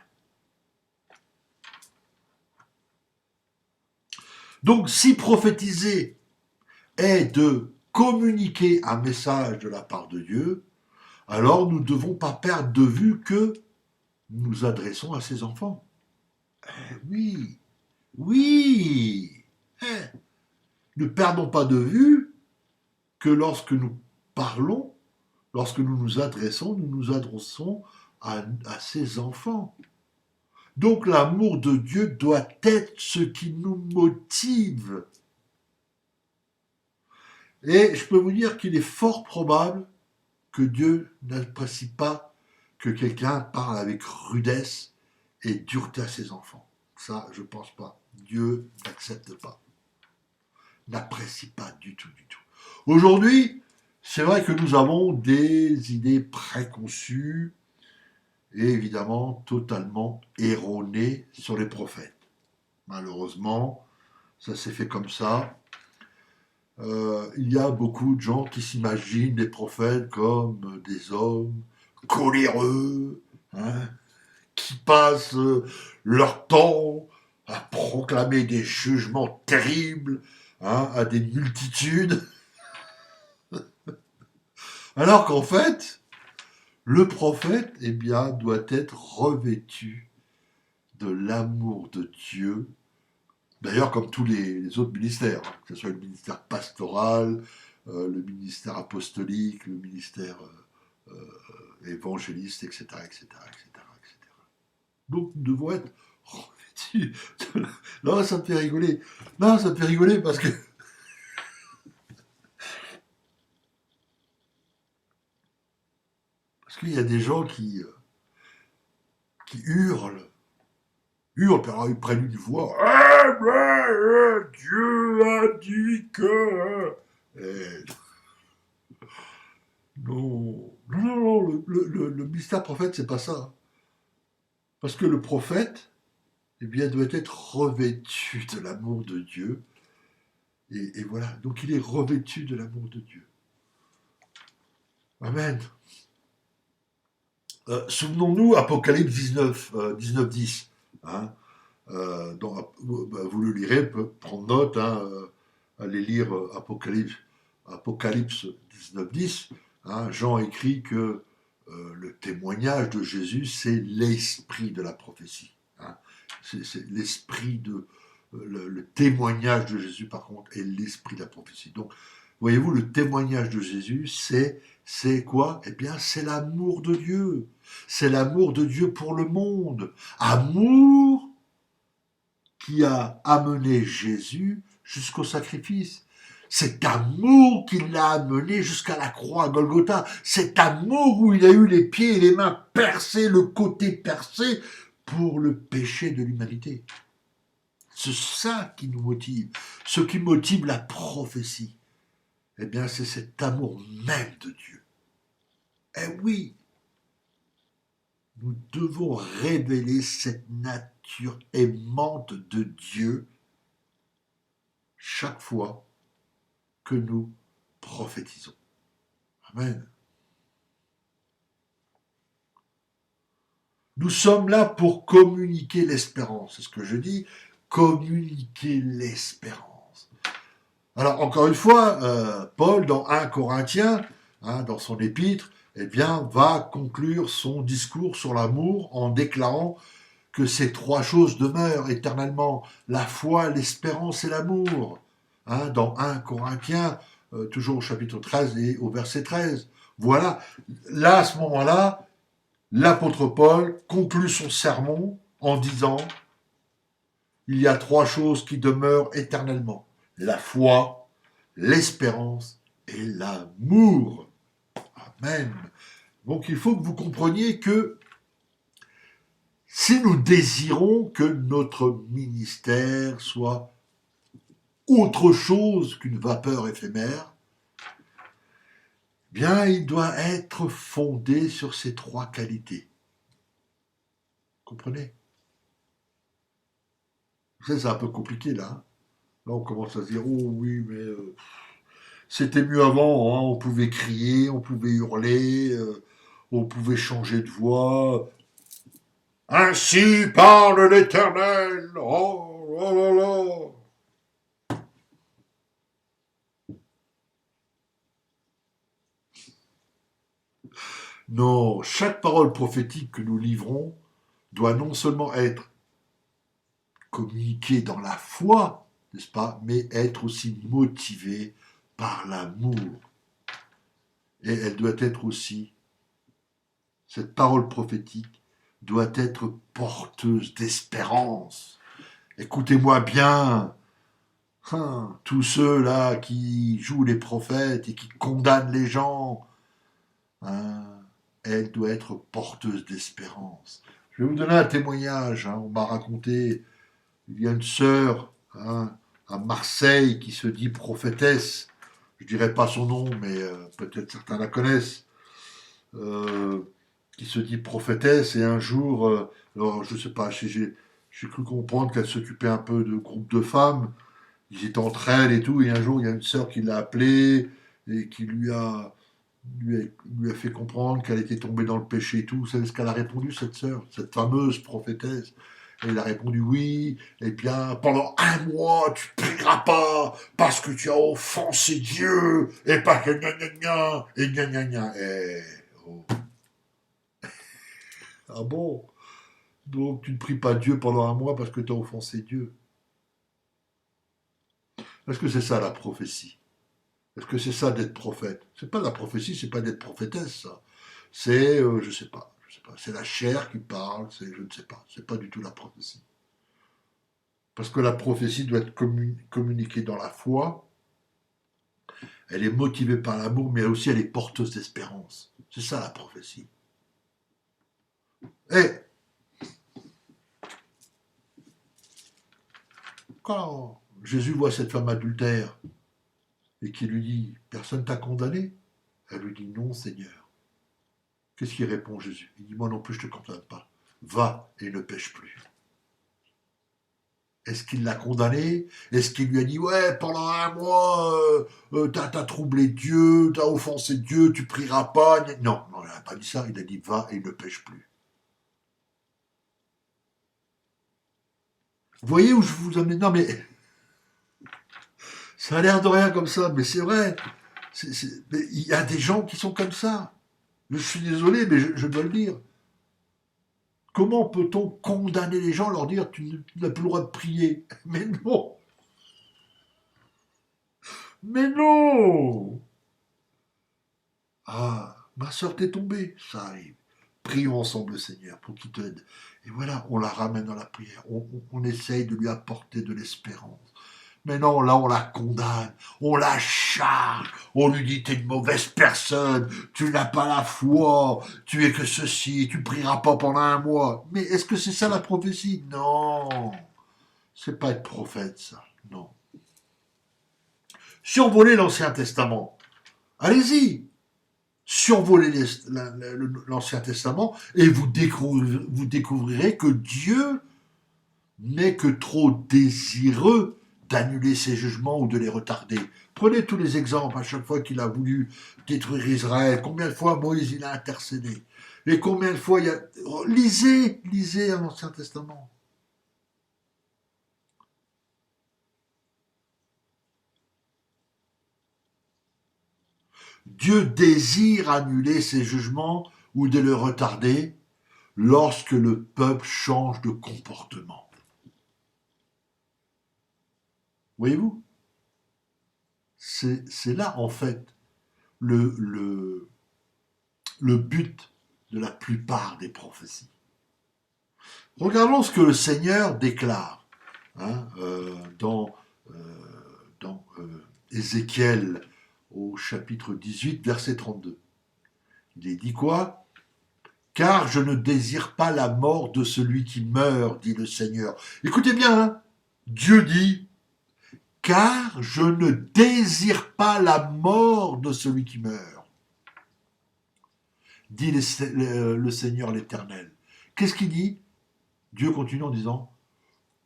Speaker 1: Donc, si prophétiser est de communiquer un message de la part de Dieu, alors nous ne devons pas perdre de vue que nous nous adressons à ses enfants. Oui, oui. Ne perdons pas de vue que lorsque nous parlons, lorsque nous nous adressons à ses enfants. Donc l'amour de Dieu doit être ce qui nous motive. Et je peux vous dire qu'il est fort probable que Dieu n'apprécie pas que quelqu'un parle avec rudesse et dureté à ses enfants. Ça, je ne pense pas. Dieu n'accepte pas. N'apprécie pas du tout, du tout. Aujourd'hui, c'est vrai que nous avons des idées préconçues et évidemment totalement erronées sur les prophètes. Malheureusement, ça s'est fait comme ça. Il y a beaucoup de gens qui s'imaginent les prophètes comme des hommes coléreux, hein, qui passent leur temps à proclamer des jugements terribles, hein, à des multitudes. Alors qu'en fait, le prophète, eh bien, doit être revêtu de l'amour de Dieu. D'ailleurs, comme tous les autres ministères, hein, que ce soit le ministère pastoral, le ministère apostolique, le ministère évangéliste, etc., etc., etc., etc. Donc, nous devons être revêtus. Non, ça me fait rigoler. Non, ça me fait rigoler parce que qu'il y a des gens qui hurlent, puis alors ils prennent une voix. Dieu a dit que. Et... Non, le mystère prophète, c'est pas ça. Parce que le prophète, eh bien, doit être revêtu de l'amour de Dieu. Et voilà, donc il est revêtu de l'amour de Dieu. Amen. Souvenons-nous, Apocalypse 19, 10. Hein, vous le lirez, prendre note, hein, allez lire Apocalypse 19, 10. Hein, Jean écrit que le témoignage de Jésus, c'est l'esprit de la prophétie. Hein. C'est l'esprit de... le témoignage de Jésus, par contre, est l'esprit de la prophétie. Donc, voyez-vous, le témoignage de Jésus, c'est quoi? Eh bien, c'est l'amour de Dieu. C'est l'amour de Dieu pour le monde. Amour qui a amené Jésus jusqu'au sacrifice. Cet amour qui l'a amené jusqu'à la croix à Golgotha. Cet amour où il a eu les pieds et les mains percés, le côté percé, pour le péché de l'humanité. C'est ça qui nous motive. Ce qui motive la prophétie, eh bien, c'est cet amour même de Dieu. Eh oui, nous devons révéler cette nature aimante de Dieu chaque fois que nous prophétisons. Amen. Nous sommes là pour communiquer l'espérance. C'est ce que je dis, communiquer l'espérance. Alors, encore une fois, Paul, dans 1 Corinthiens, hein, dans son épître, eh bien, va conclure son discours sur l'amour en déclarant que ces trois choses demeurent éternellement, la foi, l'espérance et l'amour. Hein, dans 1 Corinthiens, toujours au chapitre 13 et au verset 13. Voilà, là, à ce moment-là, l'apôtre Paul conclut son sermon en disant, il y a trois choses qui demeurent éternellement, la foi, l'espérance et l'amour. Amen. Donc il faut que vous compreniez que si nous désirons que notre ministère soit autre chose qu'une vapeur éphémère, bien il doit être fondé sur ces trois qualités. Comprenez? C'est un peu compliqué là. Hein. Là on commence à se dire, oh oui, mais c'était mieux avant, hein. On pouvait crier, on pouvait hurler, on pouvait changer de voix. Ainsi parle l'Éternel. Oh, oh là là. Non, chaque parole prophétique que nous livrons doit non seulement être communiquée dans la foi, n'est-ce pas, mais être aussi motivée par l'amour. Et elle doit être aussi, cette parole prophétique doit être porteuse d'espérance. Écoutez-moi bien, hein, tous ceux-là qui jouent les prophètes et qui condamnent les gens, hein, elle doit être porteuse d'espérance. Je vais vous donner un témoignage. Hein. On m'a raconté, il y a une sœur hein, à Marseille qui se dit prophétesse. Je ne dirai pas son nom, mais peut-être certains la connaissent. Euh, qui se dit prophétesse. Et un jour, alors je ne sais pas, j'ai cru comprendre qu'elle s'occupait un peu de groupes de femmes. Ils étaient entre elles et tout. Et un jour, il y a une sœur qui l'a appelée et qui lui a fait comprendre qu'elle était tombée dans le péché et tout. Vous savez ce qu'elle a répondu, cette sœur, cette fameuse prophétesse? Et elle a répondu oui, et bien pendant un mois tu prieras pas parce que tu as offensé Dieu et pas que gna gna gna et gna gna gna. Oh. Ah bon? Donc tu ne pries pas Dieu pendant un mois parce que tu as offensé Dieu. Est-ce que c'est ça la prophétie? Est-ce que c'est ça d'être prophète? C'est pas la prophétie, c'est pas d'être prophétesse, ça. C'est, je sais pas, c'est la chair qui parle, c'est, je ne sais pas, c'est pas du tout la prophétie. Parce que la prophétie doit être communiquée dans la foi, elle est motivée par l'amour, mais aussi elle est porteuse d'espérance. C'est ça la prophétie. Et quand Jésus voit cette femme adultère et qu'il lui dit, personne t'a condamné? Elle lui dit, non Seigneur. Qu'est-ce qu'il répond Jésus? Il dit, moi non plus je ne te condamne pas. Va et ne pêche plus. Est-ce qu'il l'a condamné? Est-ce qu'il lui a dit, ouais, pendant un mois, t'as troublé Dieu, t'as offensé Dieu, tu prieras pas? Non, non, il n'a pas dit ça. Il a dit, va et ne pêche plus. Vous voyez où je vous amène? Non, mais ça a l'air de rien comme ça, mais c'est vrai. Mais il y a des gens qui sont comme ça. Je suis désolé, mais je dois le dire. Comment peut-on condamner les gens, leur dire, tu n'as plus le droit de prier? Mais non! Mais non! Ah, ma soeur t'est tombée, ça arrive. Prions ensemble le Seigneur pour qu'il t'aide. Et voilà, on la ramène dans la prière. On essaye de lui apporter de l'espérance. Mais non, là, on la condamne, on la charge, on lui dit, t'es une mauvaise personne, tu n'as pas la foi, tu es que ceci, tu prieras pas pendant un mois. Mais est-ce que c'est ça la prophétie? Non, c'est pas être prophète, ça. Non. Survoler l'Ancien Testament. Allez-y, survolez l'Ancien Testament et vous découvrirez que Dieu n'est que trop désireux d'annuler ses jugements ou de les retarder. Prenez tous les exemples à chaque fois qu'il a voulu détruire Israël. Combien de fois Moïse il a intercédé? Et combien de fois il y a... Lisez l'Ancien Testament. Dieu désire annuler ses jugements ou de les retarder lorsque le peuple change de comportement. Voyez-vous, c'est là en fait le, le, le but de la plupart des prophéties. Regardons ce que le Seigneur déclare hein, euh, dans Ézéchiel au chapitre 18, verset 32. Il est dit quoi? Car je ne désire pas la mort de celui qui meurt, dit le Seigneur. Écoutez bien, hein, Dieu dit, car je ne désire pas la mort de celui qui meurt, dit le Seigneur l'Éternel. Qu'est-ce qu'il dit? Dieu continue en disant,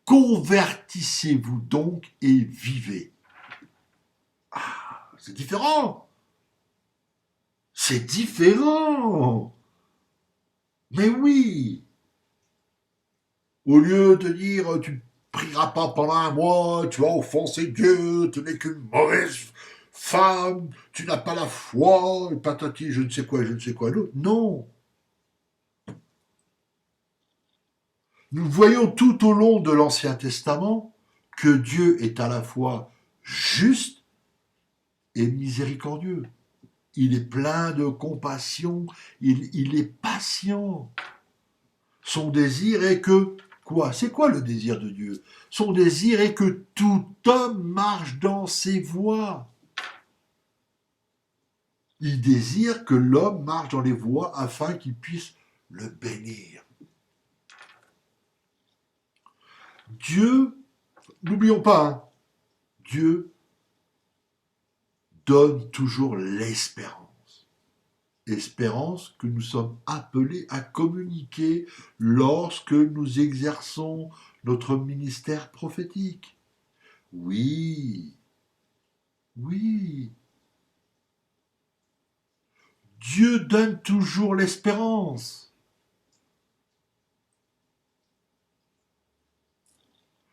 Speaker 1: convertissez-vous donc et vivez. Ah, c'est différent. C'est différent. Mais oui. Au lieu de dire tu prieras pas pendant un mois, tu vas offenser Dieu, tu n'es qu'une mauvaise femme, tu n'as pas la foi, patati, je ne sais quoi d'autre. Non. Nous voyons tout au long de l'Ancien Testament que Dieu est à la fois juste et miséricordieux. Il est plein de compassion, il est patient. Son désir est que, quoi? C'est quoi le désir de Dieu? Son désir est que tout homme marche dans ses voies. Il désire que l'homme marche dans les voies afin qu'il puisse le bénir. Dieu, n'oublions pas, hein, Dieu donne toujours l'espérance. Espérance que nous sommes appelés à communiquer lorsque nous exerçons notre ministère prophétique. Oui, oui. Dieu donne toujours l'espérance.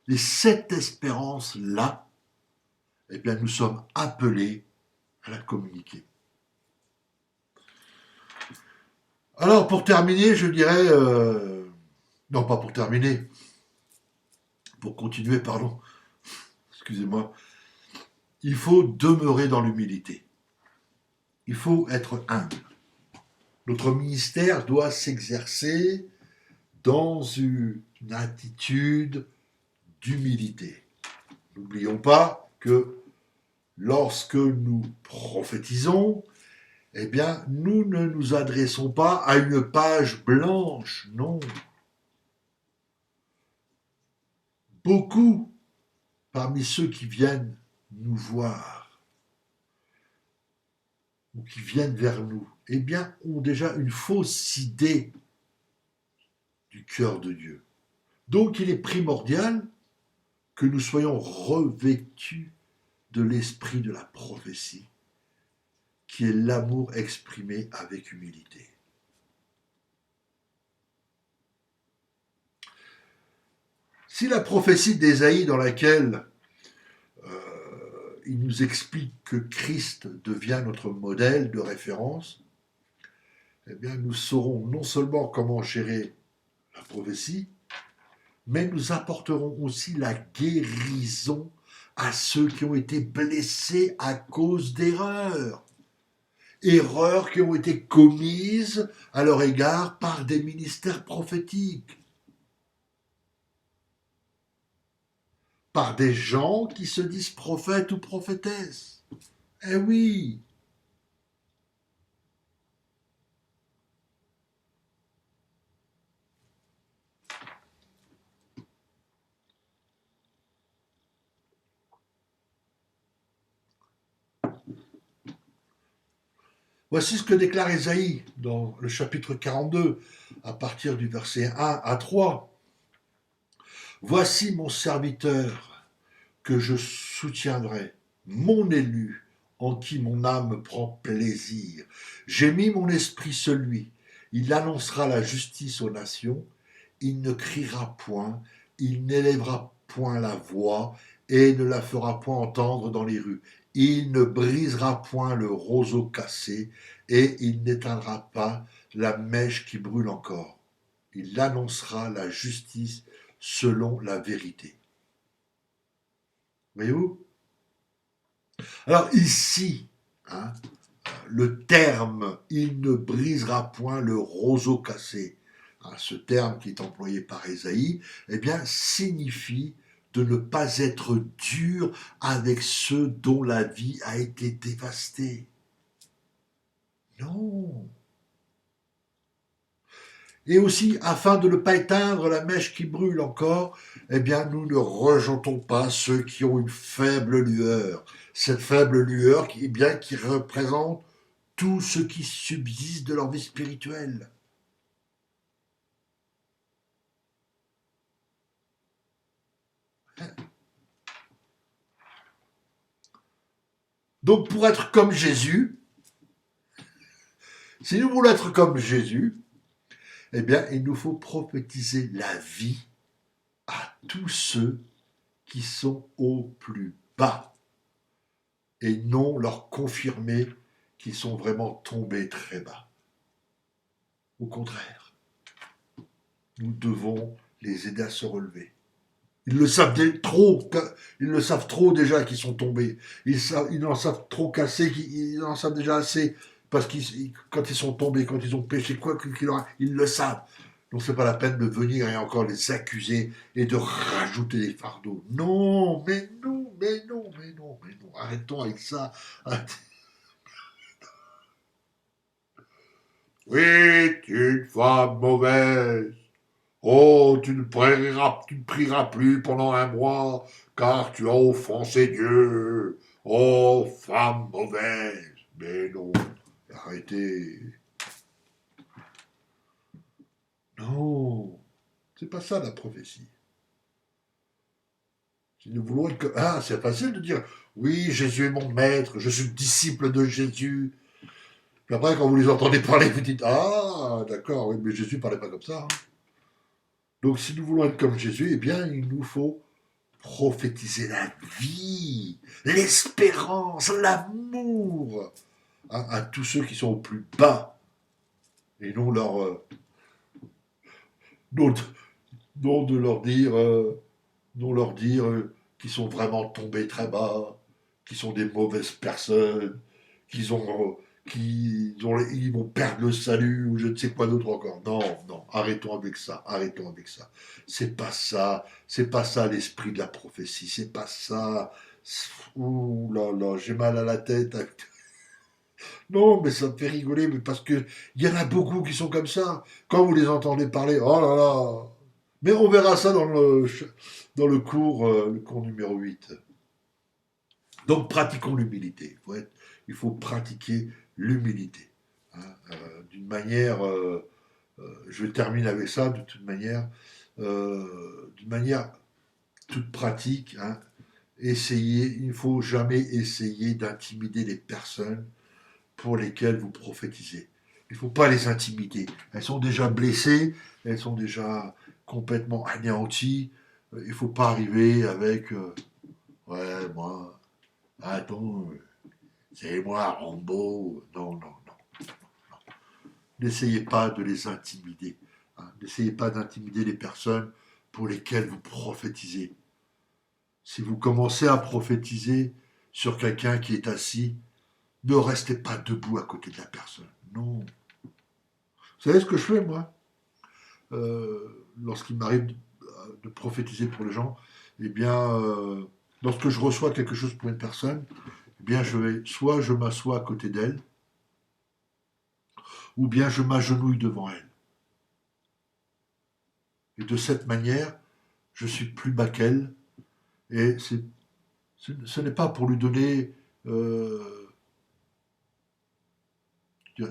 Speaker 1: Et cette espérance-là, eh bien, nous sommes appelés à la communiquer. Alors, pour terminer, je dirais... non, pas pour terminer. Pour continuer, pardon. Excusez-moi. Il faut demeurer dans l'humilité. Il faut être humble. Notre ministère doit s'exercer dans une attitude d'humilité. N'oublions pas que lorsque nous prophétisons, eh bien, nous ne nous adressons pas à une page blanche, non. Beaucoup parmi ceux qui viennent nous voir ou qui viennent vers nous, eh bien, ont déjà une fausse idée du cœur de Dieu. Donc, il est primordial que nous soyons revêtus de l'esprit de la prophétie, qui est l'amour exprimé avec humilité. Si la prophétie d'Ésaïe dans laquelle il nous explique que Christ devient notre modèle de référence, eh bien nous saurons non seulement comment gérer la prophétie, mais nous apporterons aussi la guérison à ceux qui ont été blessés à cause d'erreurs. Erreurs qui ont été commises à leur égard par des ministères prophétiques, par des gens qui se disent prophètes ou prophétesses. Eh oui! Voici ce que déclare Ésaïe dans le chapitre 42, à partir du verset 1 à 3. Voici mon serviteur que je soutiendrai, mon élu, en qui mon âme prend plaisir. J'ai mis mon esprit sur lui. Il annoncera la justice aux nations. Il ne criera point, il n'élèvera point la voix et ne la fera point entendre dans les rues. il ne brisera point le roseau cassé, et il n'éteindra pas la mèche qui brûle encore. Il annoncera la justice selon la vérité. Voyez-vous? Alors ici, hein, le terme « il ne brisera point le roseau cassé », ce terme qui est employé par Ésaïe, eh bien, signifie de ne pas être dur avec ceux dont la vie a été dévastée. Non. Et aussi, afin de ne pas éteindre la mèche qui brûle encore, eh bien, nous ne rejetons pas ceux qui ont une faible lueur. Cette faible lueur qui représente tout ce qui subsiste de leur vie spirituelle. Donc, pour être comme Jésus, si nous voulons être comme Jésus, eh bien, il nous faut prophétiser la vie à tous ceux qui sont au plus bas et non leur confirmer qu'ils sont vraiment tombés très bas. Au contraire, nous devons les aider à se relever. Ils le savent trop déjà qu'ils sont tombés. Ils en savent trop casser, ils en savent déjà assez. Parce que quand ils sont tombés, quand ils ont péché, quoi qu'il en soit, ils le savent. Donc c'est pas la peine de venir et encore les accuser et de rajouter des fardeaux. Non, mais non, mais non, mais non, mais non. Arrêtons avec ça. Oui, tu es une femme mauvaise. Oh, tu ne prieras plus pendant un mois, car tu as offensé Dieu. Oh, femme mauvaise. Mais non, arrêtez. Non, c'est pas ça la prophétie. Si nous voulons être Ah, c'est facile de dire, oui, Jésus est mon maître, je suis disciple de Jésus. Puis après, quand vous les entendez parler, vous dites, ah, d'accord, oui, mais Jésus parlait pas comme ça, hein. Donc, si nous voulons être comme Jésus, eh bien, il nous faut prophétiser la vie, l'espérance, l'amour à tous ceux qui sont au plus bas et non non, non de leur dire, non leur dire qu'ils sont vraiment tombés très bas, qu'ils sont des mauvaises personnes, ils vont perdre le salut ou je ne sais quoi d'autre encore. Non, non, arrêtons avec ça, arrêtons avec ça. C'est pas ça l'esprit de la prophétie, c'est pas ça. Ouh là là, j'ai mal à la tête. Non, mais ça me fait rigoler, mais parce que il y en a beaucoup qui sont comme ça. Quand vous les entendez parler, oh là là. Mais on verra ça dans le cours numéro 8. Donc pratiquons l'humilité. Il faut pratiquer l'humilité. Hein, d'une manière, je termine avec ça, de toute manière, d'une manière toute pratique. Hein, il ne faut jamais essayer d'intimider les personnes pour lesquelles vous prophétisez. Il ne faut pas les intimider. Elles sont déjà blessées, elles sont déjà complètement anéanties. Il ne faut pas arriver avec ouais, moi, attends, c'est moi, Rambo. Non, non, non. N'essayez pas de les intimider. Hein. N'essayez pas d'intimider les personnes pour lesquelles vous prophétisez. Si vous commencez à prophétiser sur quelqu'un qui est assis, ne restez pas debout à côté de la personne. Non. Vous savez ce que je fais, moi lorsqu'il m'arrive de prophétiser pour les gens, eh bien, lorsque je reçois quelque chose pour une personne, eh bien, soit je m'assois à côté d'elle, ou bien je m'agenouille devant elle. Et de cette manière, je suis plus bas qu'elle, et ce n'est pas pour lui donner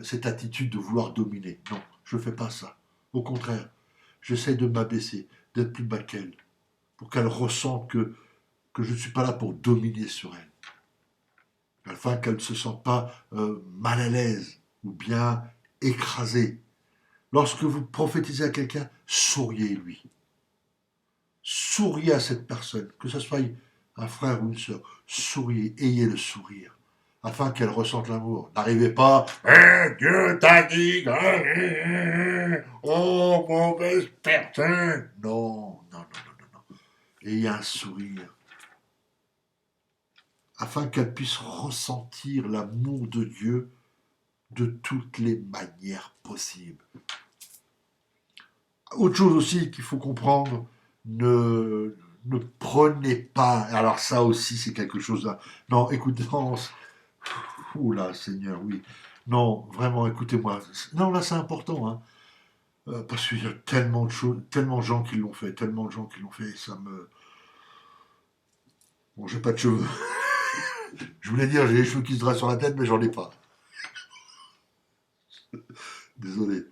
Speaker 1: cette attitude de vouloir dominer. Non, je ne fais pas ça. Au contraire, j'essaie de m'abaisser, d'être plus bas qu'elle, pour qu'elle ressente que je ne suis pas là pour dominer sur elle. Afin qu'elle ne se sente pas mal à l'aise ou bien écrasée. Lorsque vous prophétisez à quelqu'un, souriez-lui. Souriez à cette personne, que ce soit un frère ou une sœur, souriez, ayez le sourire, afin qu'elle ressente l'amour. N'arrivez pas, Dieu t'a dit, oh, mauvaise personne. Non, non, non, non, non, non. Ayez un sourire, afin qu'elle puisse ressentir l'amour de Dieu de toutes les manières possibles. Autre chose aussi qu'il faut comprendre, ne prenez pas, alors ça aussi c'est quelque chose là, non, écoutez, non, oula Seigneur, oui, non, vraiment, écoutez-moi, non, là c'est important, hein, parce qu'il y a tellement de choses, tellement de gens qui l'ont fait, tellement de gens qui l'ont fait, ça me... Bon, j'ai pas de cheveux, je voulais dire j'ai les cheveux qui se dressent sur la tête, mais j'en ai pas, désolé.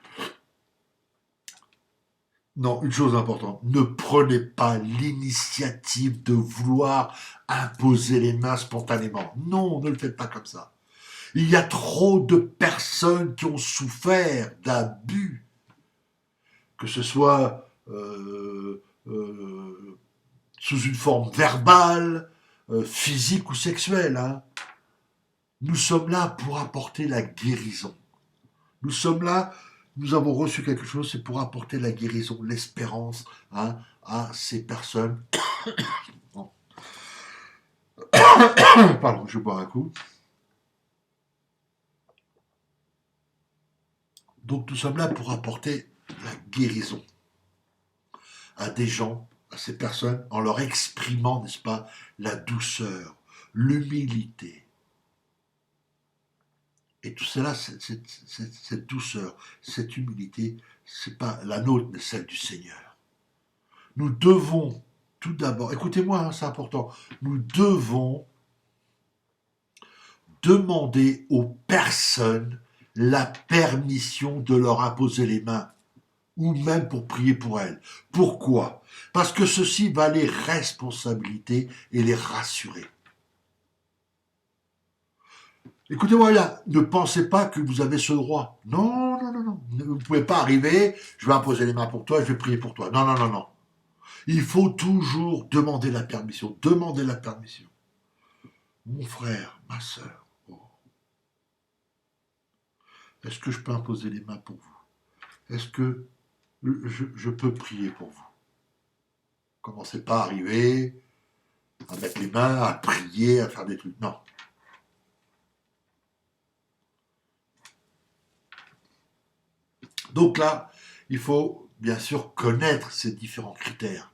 Speaker 1: Non, une chose importante, ne prenez pas l'initiative de vouloir imposer les mains spontanément. Non, ne le faites pas comme ça. Il y a trop de personnes qui ont souffert d'abus, que ce soit sous une forme verbale, physique ou sexuelle, hein. Nous sommes là pour apporter la guérison. Nous sommes là, nous avons reçu quelque chose, c'est pour apporter la guérison, l'espérance, hein, à ces personnes. Bon. Pardon, je bois un coup. Donc nous sommes là pour apporter la guérison à des gens, à ces personnes, en leur exprimant, n'est-ce pas, la douceur, l'humilité. Et tout cela, cette douceur, cette humilité, c'est pas la nôtre, mais celle du Seigneur. Nous devons, tout d'abord, écoutez-moi, hein, c'est important, nous devons demander aux personnes la permission de leur imposer les mains, ou même pour prier pour elles. Pourquoi? Parce que ceci va les responsabiliser et les rassurer. Écoutez-moi là, ne pensez pas que vous avez ce droit. Non, non, non, non. Vous ne pouvez pas arriver, je vais imposer les mains pour toi, je vais prier pour toi. Non, non, non, non. Il faut toujours demander la permission. Demander la permission. Mon frère, ma soeur, oh, est-ce que je peux imposer les mains pour vous? Est-ce que je peux prier pour vous? Commencez pas à arriver, à mettre les mains, à prier, à faire des trucs. Non. Donc là, il faut bien sûr connaître ces différents critères.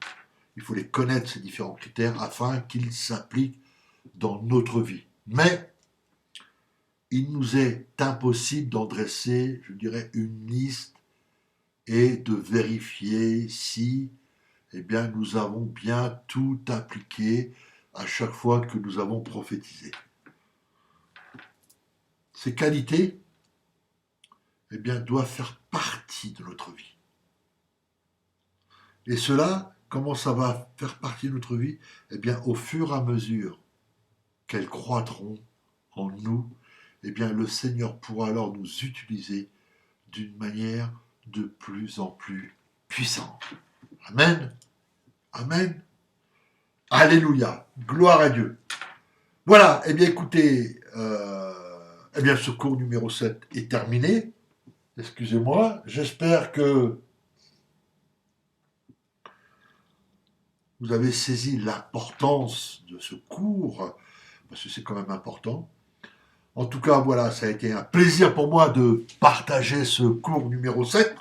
Speaker 1: Il faut les connaître, ces différents critères, afin qu'ils s'appliquent dans notre vie. Mais il nous est impossible d'en dresser, je dirais, une liste et de vérifier si eh bien, nous avons bien tout appliqué à chaque fois que nous avons prophétisé. Ces qualités eh bien, doivent faire partie de notre vie. Et cela, comment ça va faire partie de notre vie? Eh bien, au fur et à mesure qu'elles croîtront en nous, eh bien, le Seigneur pourra alors nous utiliser d'une manière de plus en plus puissante. Amen. Amen. Alléluia. Gloire à Dieu. Voilà, eh bien écoutez, eh bien ce cours numéro 7 est terminé. Excusez-moi, j'espère que vous avez saisi l'importance de ce cours, parce que c'est quand même important. En tout cas, voilà, ça a été un plaisir pour moi de partager ce cours numéro 7.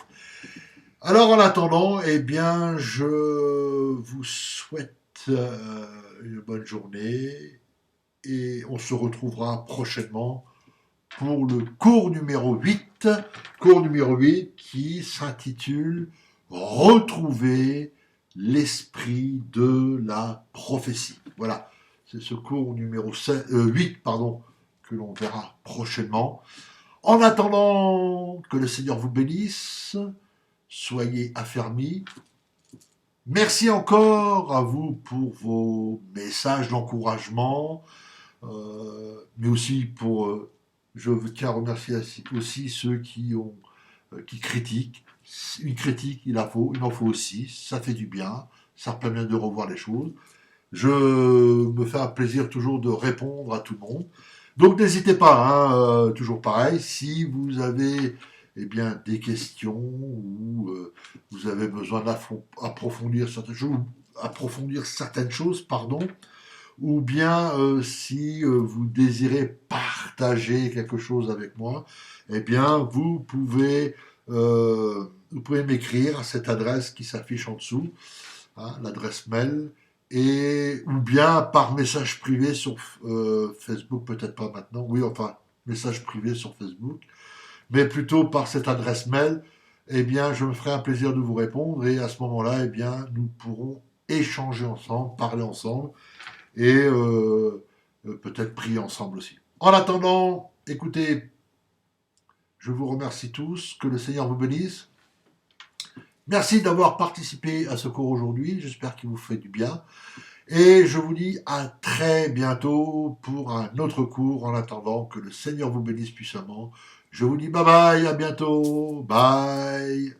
Speaker 1: Alors, en attendant, eh bien, je vous souhaite une bonne journée et on se retrouvera prochainement pour le cours numéro 8 qui s'intitule Retrouver l'esprit de la prophétie. Voilà, c'est ce cours numéro 8 pardon, que l'on verra prochainement. En attendant que le Seigneur vous bénisse, soyez affermis. Merci encore à vous pour vos messages d'encouragement, mais aussi pour, je tiens à remercier aussi ceux qui critiquent. Une critique, il en faut aussi, ça fait du bien, ça permet de revoir les choses. Je me fais un plaisir toujours de répondre à tout le monde. Donc n'hésitez pas, hein, toujours pareil, si vous avez eh bien, des questions ou vous avez besoin approfondir certaines choses, pardon, ou bien si vous désirez partager quelque chose avec moi, eh bien vous pouvez m'écrire à cette adresse qui s'affiche en dessous, hein, l'adresse mail, et ou bien par message privé sur Facebook, peut-être pas maintenant, oui, enfin message privé sur Facebook, mais plutôt par cette adresse mail. Eh bien, je me ferai un plaisir de vous répondre et à ce moment-là, eh bien, nous pourrons échanger ensemble, parler ensemble et peut-être prier ensemble aussi. En attendant, écoutez, je vous remercie tous, que le Seigneur vous bénisse. Merci d'avoir participé à ce cours aujourd'hui, j'espère qu'il vous fait du bien. Et je vous dis à très bientôt pour un autre cours. En attendant, que le Seigneur vous bénisse puissamment. Je vous dis bye bye, à bientôt. Bye.